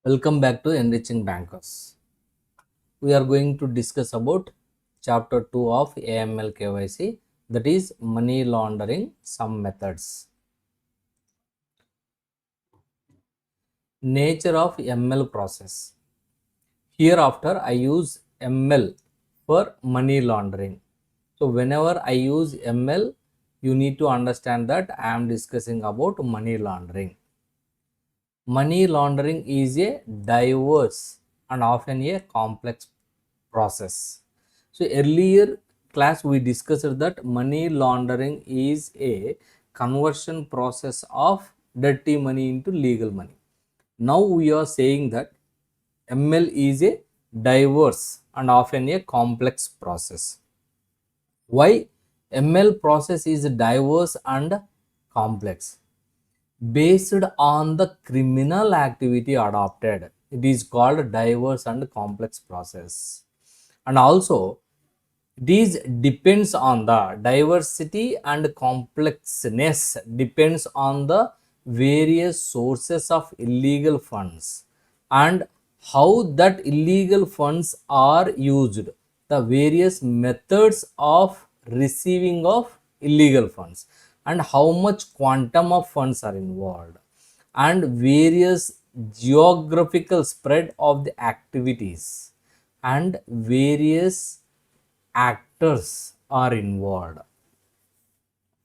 Welcome back to Enriching Bankers. We are going to discuss about chapter 2 of AML KYC, that is money laundering, some methods. Nature of ML process. Hereafter I use ML for money laundering. So whenever I use ML, you need to understand that I am discussing about money laundering. Money laundering is a diverse and often a complex process. So earlier class we discussed that money laundering is a conversion process of dirty money into legal money. Now we are saying that ML is a diverse and often a complex process. Why ML process is diverse and complex? Based on the criminal activity adopted, it is called diverse and complex process. And also it is depends on the diversity and complexness depends on the various sources of illegal funds and how that illegal funds are used, the various methods of receiving of illegal funds, and how much quantum of funds are involved, and various geographical spread of the activities, and various actors are involved.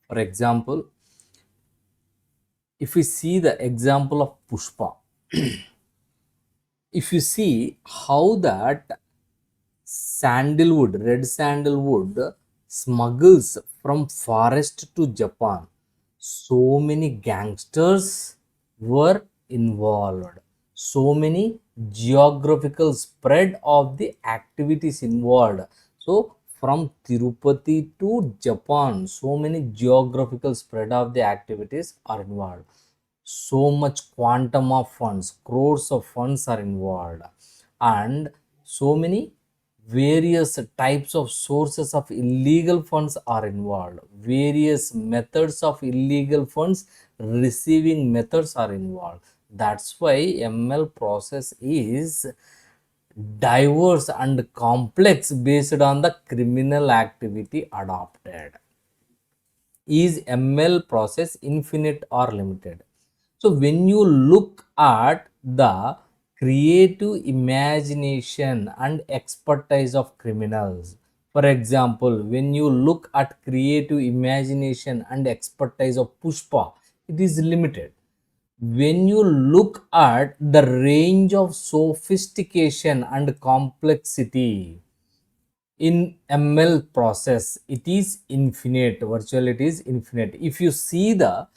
For example, if we see the example of Pushpa, if you see how that red sandalwood smuggles from forest to Japan, so many gangsters were involved. So many geographical spread of the activities involved. So from Tirupati to Japan, so many geographical spread of the activities are involved. So much quantum of funds, crores of funds are involved, and so many various types of sources of illegal funds are involved, various methods of illegal funds receiving methods are involved. That's why ML process is diverse and complex based on the criminal activity adopted. Is ML process infinite or limited? So when you look at the creative imagination and expertise of criminals, for example, when you look at creative imagination and expertise of Pushpa, it is limited. When you look at the range of sophistication and complexity in ML process, it is infinite. Virtually it is infinite. If you see the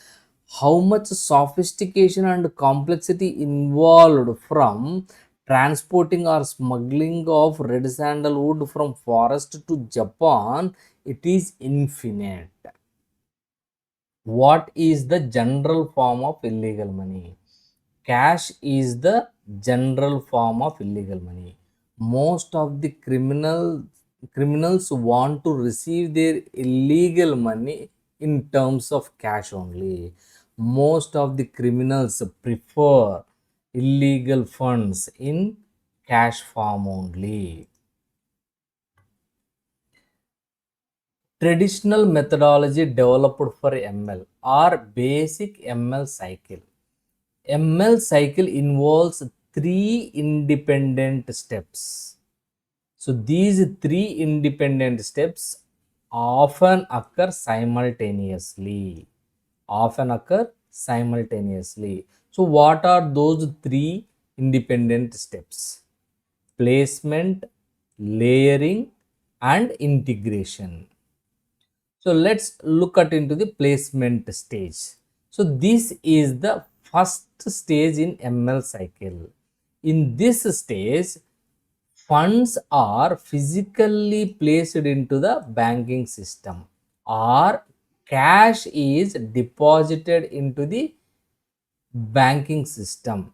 how much sophistication and complexity involved from transporting or smuggling of red sandalwood from forest to Japan, it is infinite. What is the general form of illegal money? Cash is the general form of illegal money. Most of the criminals want to receive their illegal money in terms of cash only. Most of the criminals prefer illegal funds in cash form only. Traditional methodology developed for ML or basic ML cycle. ML cycle involves three independent steps. So these three independent steps often occur simultaneously. Often occur simultaneously. So what are those three independent steps? Placement, layering, and integration. So let's look at into the placement stage. So this is the first stage in ML cycle. In this stage, funds are physically placed into the banking system, or cash is deposited into the banking system,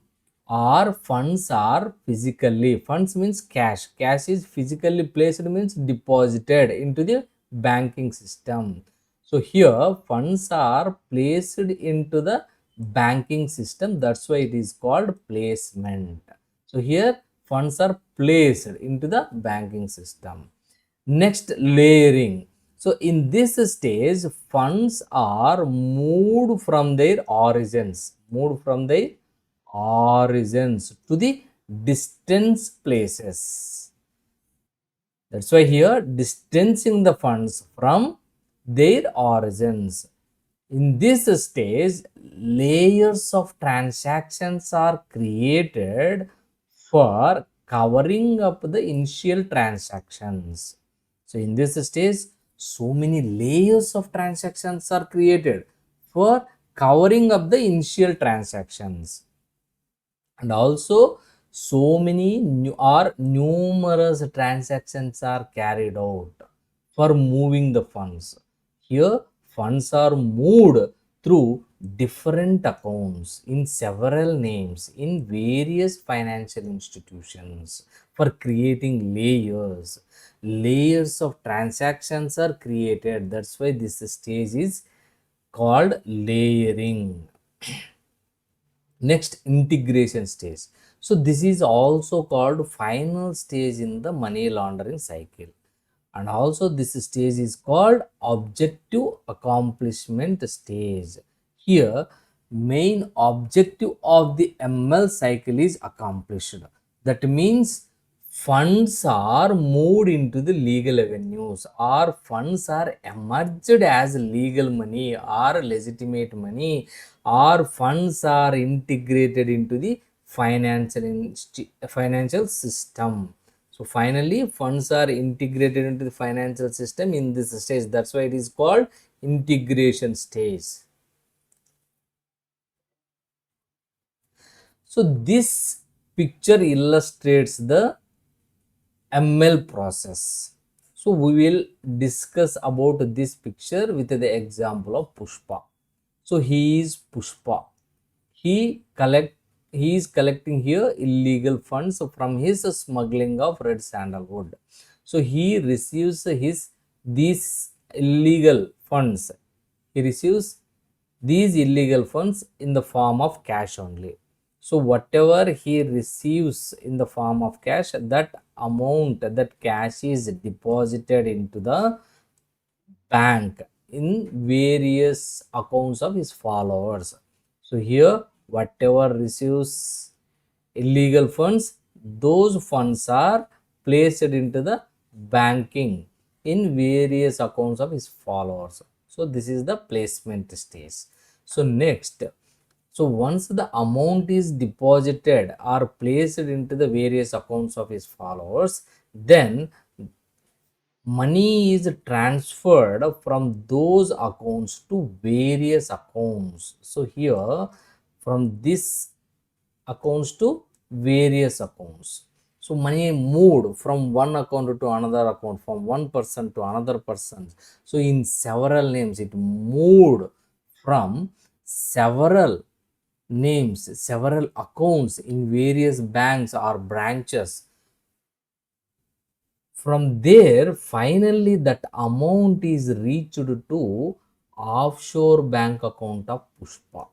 or funds are physically, funds means cash is physically placed means deposited into the banking system. So here funds are placed into the banking system, that's why it is called placement. So here funds are placed into the banking system. Next, layering. So in this stage, funds are moved from their origins to the distant places. That's why here distancing the funds from their origins. In this stage, layers of transactions are created for covering up the initial transactions. So in this stage, so many layers of transactions are created for covering up the initial transactions. And also so many numerous transactions are carried out for moving the funds. Here funds are moved through different accounts in several names in various financial institutions for creating layers of transactions are created. That's why this stage is called layering. Next, integration stage. So this is also called final stage in the money laundering cycle, and also this stage is called objective accomplishment stage. Here main objective of the ML cycle is accomplished. That means funds are moved into the legal avenues, or funds are emerged as legal money or legitimate money, or funds are integrated into the financial system. So finally funds are integrated into the financial system in this stage. That's why it is called integration stage. So this picture illustrates the ML process. So we will discuss about this picture with the example of Pushpa. So he is Pushpa. He collect he is collecting here illegal funds from his smuggling of red sandalwood. So he receives these illegal funds. He receives these illegal funds in the form of cash only. So whatever he receives in the form of cash, that amount, that cash is deposited into the bank in various accounts of his followers. So here whatever receives illegal funds, those funds are placed into the banking in various accounts of his followers. So this is the placement stage. So next, so once the amount is deposited or placed into the various accounts of his followers, then money is transferred from those accounts to various accounts. So here from this accounts to various accounts. So money moved from one account to another account, from one person to another person. So in several names, it moved from several names, several accounts in various banks or branches. From there, finally, that amount is reached to offshore bank account of Pushpa.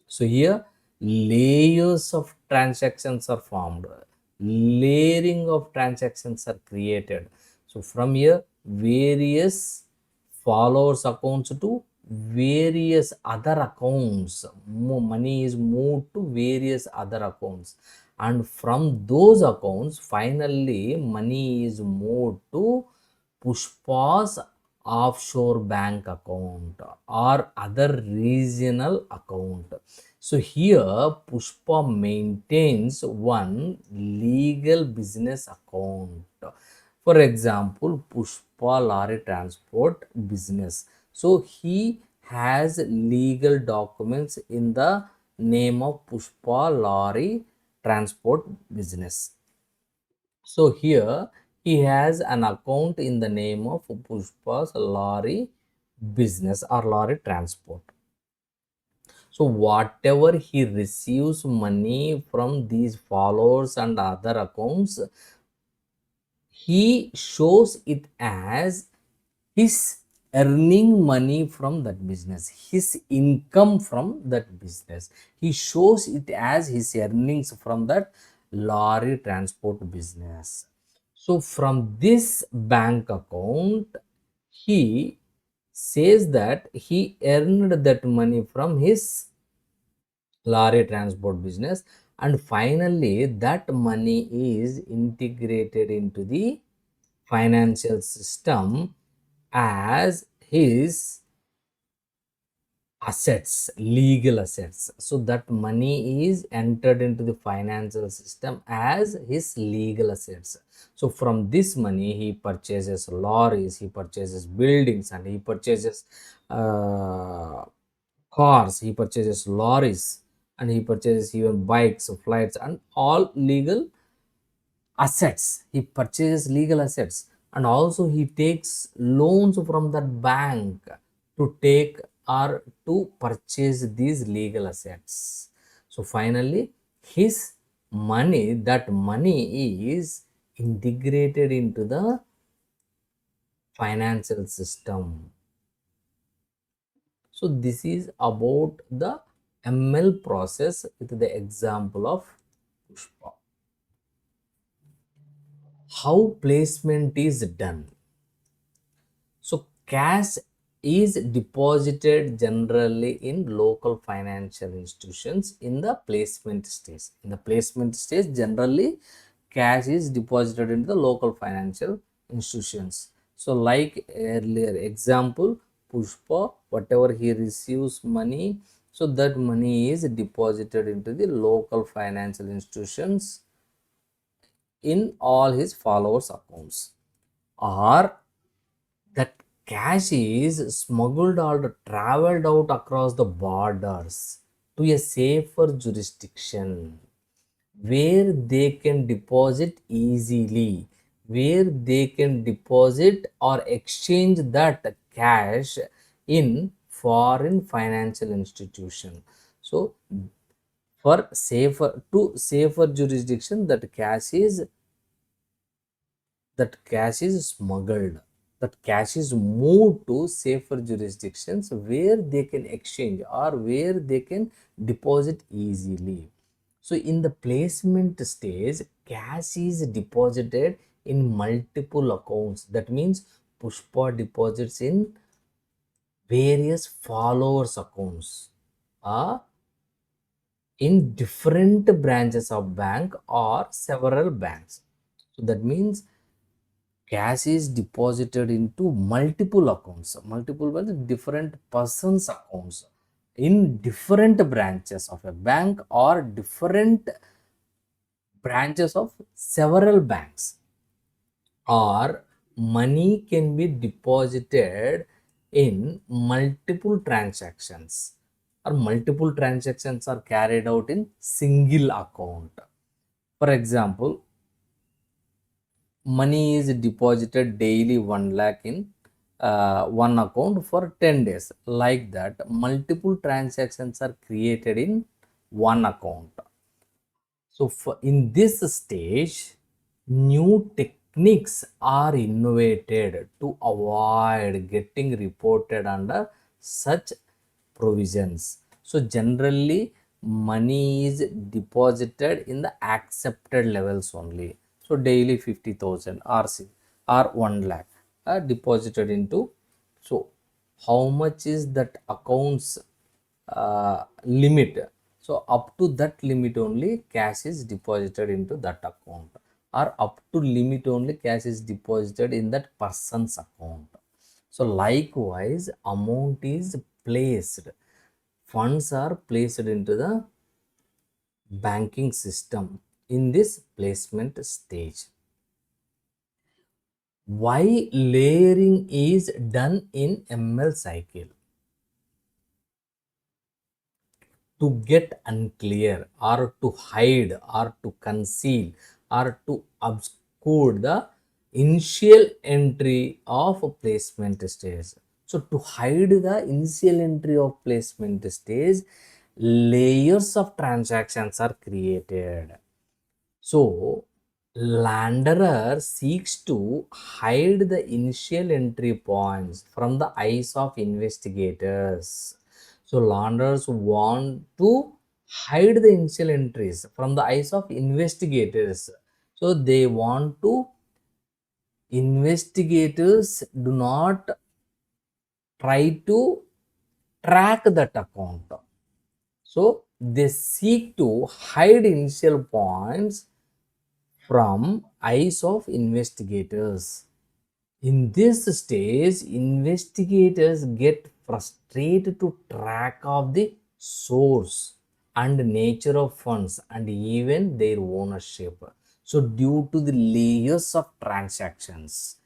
So here layers of transactions are formed, layering of transactions are created. So from here various followers accounts to various other accounts, money is moved to various other accounts, and from those accounts finally money is moved to Pushpa's offshore bank account or other regional account. So here Pushpa maintains one legal business account. For example, Pushpa lorry transport business. So he has legal documents in the name of Pushpa lorry transport business. So here he has an account in the name of Pushpa's lorry business or lorry transport. So whatever he receives money from these followers and other accounts, he shows it as his earning money from that business, his income from that business. He shows it as his earnings from that lorry transport business. So from this bank account, he says that he earned that money from his lorry transport business, and finally that money is integrated into the financial system as his assets, legal assets. So that money is entered into the financial system as his legal assets. So from this money, he purchases lorries, he purchases buildings, and he purchases uh, cars, he purchases lorries, and he purchases even bikes, flights, and all legal assets. He purchases legal assets, and also he takes loans from that bank to take or to purchase these legal assets. So finally his money, that money is integrated into the financial system. So this is about the ML process with the example of Pushpa. How placement is done. So cash is deposited generally in local financial institutions in the placement stage. In the placement stage, generally cash is deposited into the local financial institutions. So like earlier example, Pushpa, whatever he receives money, so that money is deposited into the local financial institutions in all his followers accounts, or that cash is smuggled or traveled out across the borders to a safer jurisdiction where they can deposit easily, where they can deposit or exchange that cash in foreign financial institution. So for safer jurisdiction, that cash is smuggled, that cash is moved to safer jurisdictions where they can exchange or where they can deposit easily. So in the placement stage, cash is deposited in multiple accounts. That means Pushpa deposits in various followers accounts, in different branches of bank or several banks. So that means cash is deposited into multiple accounts, multiple well, different persons accounts in different branches of a bank or different branches of several banks, or money can be deposited in multiple transactions, or multiple transactions are carried out in single account. For example, money is deposited daily 1 lakh in one account for 10 days. Like that, multiple transactions are created in one account. So for in this stage, new techniques are innovated to avoid getting reported under such provisions. So generally, money is deposited in the accepted levels only. So daily 50,000 or 1 lakh are deposited into. So how much is that accounts limit? So up to that limit only cash is deposited into that account, or up to limit only cash is deposited in that person's account. So likewise, amount is placed, funds are placed into the banking system in this placement stage. Why layering is done in ML cycle? To get unclear, or to hide, or to conceal, or to obscure the initial entry of a placement stage. So to hide the initial entry of placement stage, layers of transactions are created. So Launderer seeks to hide the initial entry points from the eyes of investigators. So launderers want to hide the initial entries from the eyes of investigators. So they want to investigators do not try to track that account. So they seek to hide initial points from eyes of investigators. In this stage, investigators get frustrated to track of the source and nature of funds and even their ownership. So due to the layers of transactions,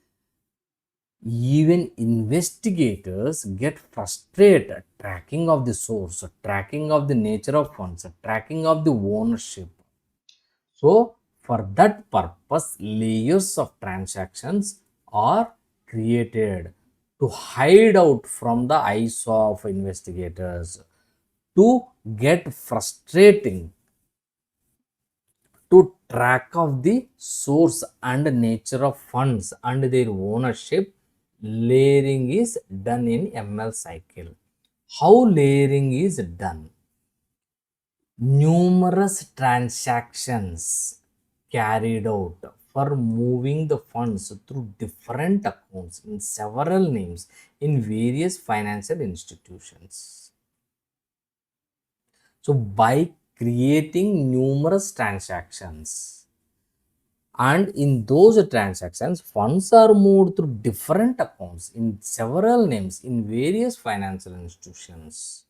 even investigators get frustrated tracking of the source, tracking of the nature of funds, tracking of the ownership. So, for that purpose, layers of transactions are created to hide out from the eyes of investigators, to get frustrating to track of the source and nature of funds and their ownership. Layering is done in ML cycle. How layering is done? Numerous transactions carried out for moving the funds through different accounts in several names in various financial institutions. So, by creating numerous transactions, and in those transactions, funds are moved through different accounts in several names in various financial institutions.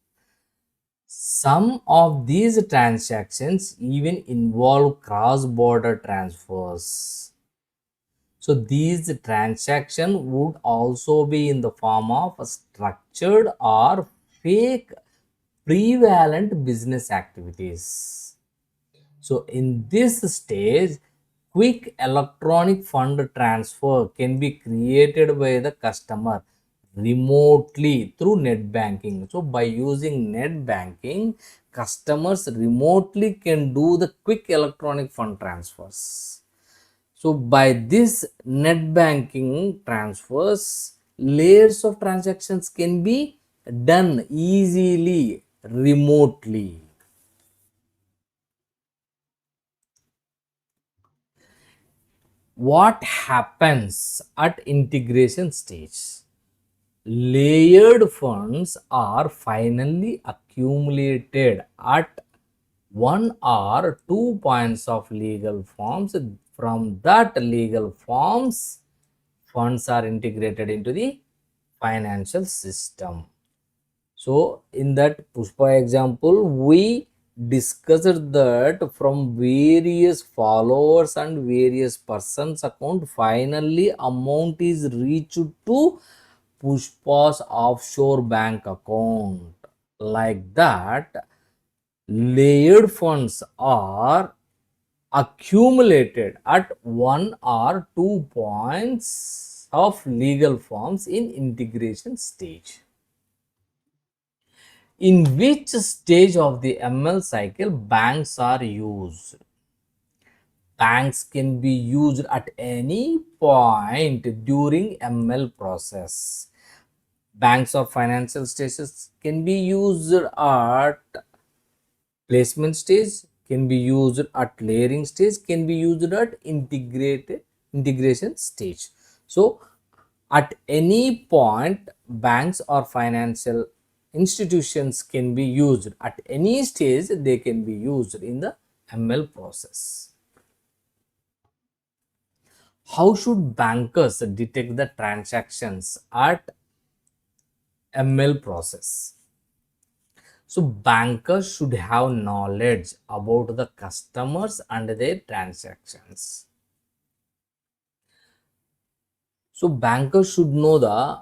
Some of these transactions even involve cross-border transfers. So these transactions would also be in the form of structured or fake prevalent business activities. So in this stage, quick electronic fund transfer can be created by the customer remotely through net banking. So by using net banking, customers remotely can do the quick electronic fund transfers. So by this net banking transfers, layers of transactions can be done easily remotely. What happens at integration stage? Layered funds are finally accumulated at one or two points of legal forms. From that legal forms, funds are integrated into the financial system. So in that Pushpa example, we discussed that from various followers and various persons account, finally amount is reached to Pushpa's offshore bank account. Like that, layered funds are accumulated at one or two points of legal forms in integration stage. In which stage of the ML cycle banks are used? Banks can be used at any point during ML process. Banks or financial stages can be used at placement stage, can be used at layering stage, can be used at integrated integration stage. So at any point, banks or financial institutions can be used at any stage, they can be used in the ML process. How should bankers detect the transactions at ML process? So bankers should have knowledge about the customers and their transactions. So bankers should know the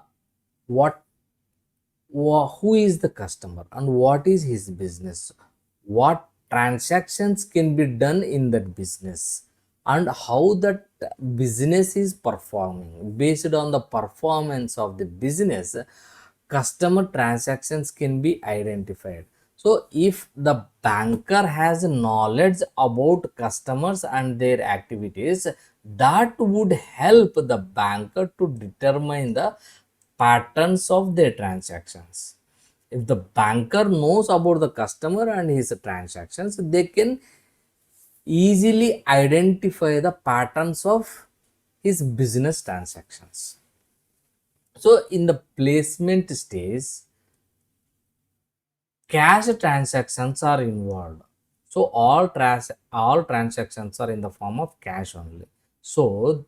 what who is the customer and what is his business, what transactions can be done in that business, and how that business is performing. Based on the performance of the business, customer transactions can be identified. So if the banker has knowledge about customers and their activities, that would help the banker to determine the patterns of their transactions. If the banker knows about the customer and his transactions, they can easily identify the patterns of his business transactions. So in the placement stage, cash transactions are involved. So all transactions are in the form of cash only. So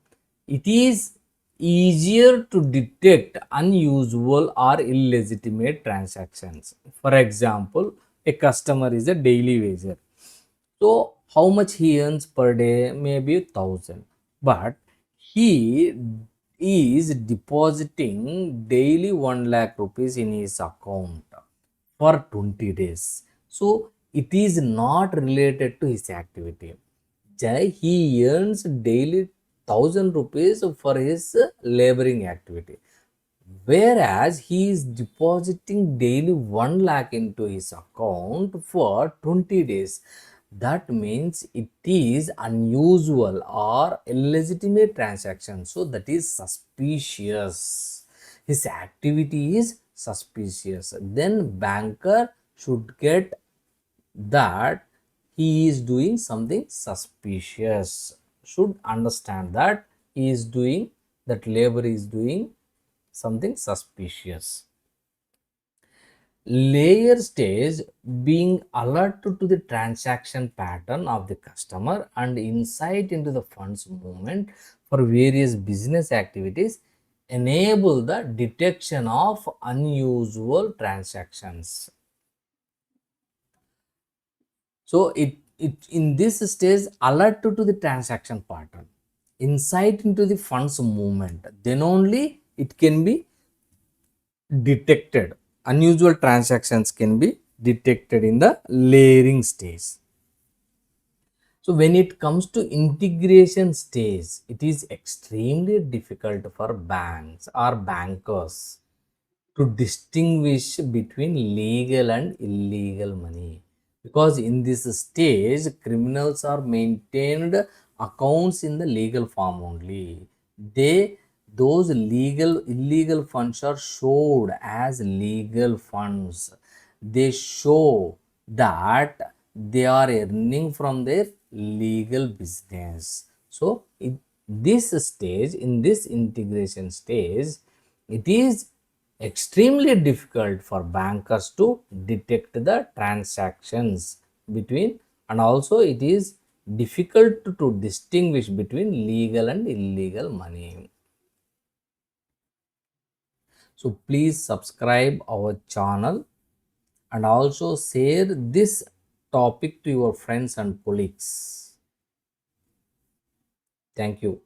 it is easier to detect unusual or illegitimate transactions. For example, a customer is a daily wager. So how much he earns per day? Maybe 1,000. But he is depositing daily 1 lakh rupees in his account for 20 days. So it is not related to his activity. He earns daily 1,000 rupees for his laboring activity, whereas he is depositing daily 1 lakh into his account for 20 days. That means it is unusual or illegitimate transaction, so that is suspicious. His activity is suspicious. Then banker should get that he is doing something suspicious, should understand that he is doing, that labor is doing something suspicious. Layer stage, being alerted to the transaction pattern of the customer and insight into the funds movement for various business activities, enable the detection of unusual transactions. So it in this stage, alert to the transaction pattern, insight into the funds movement, then only it can be detected. Unusual transactions can be detected in the layering stage. So when it comes to integration stage, it is extremely difficult for banks or bankers to distinguish between legal and illegal money, because in this stage criminals are maintained accounts in the legal form only. They, those legal illegal funds are showed as legal funds. They show that they are earning from their legal business. So in this stage, in this integration stage, it is extremely difficult for bankers to detect the transactions between, and also it is difficult to distinguish between legal and illegal money. So please subscribe our channel and also share this topic to your friends and colleagues. Thank you.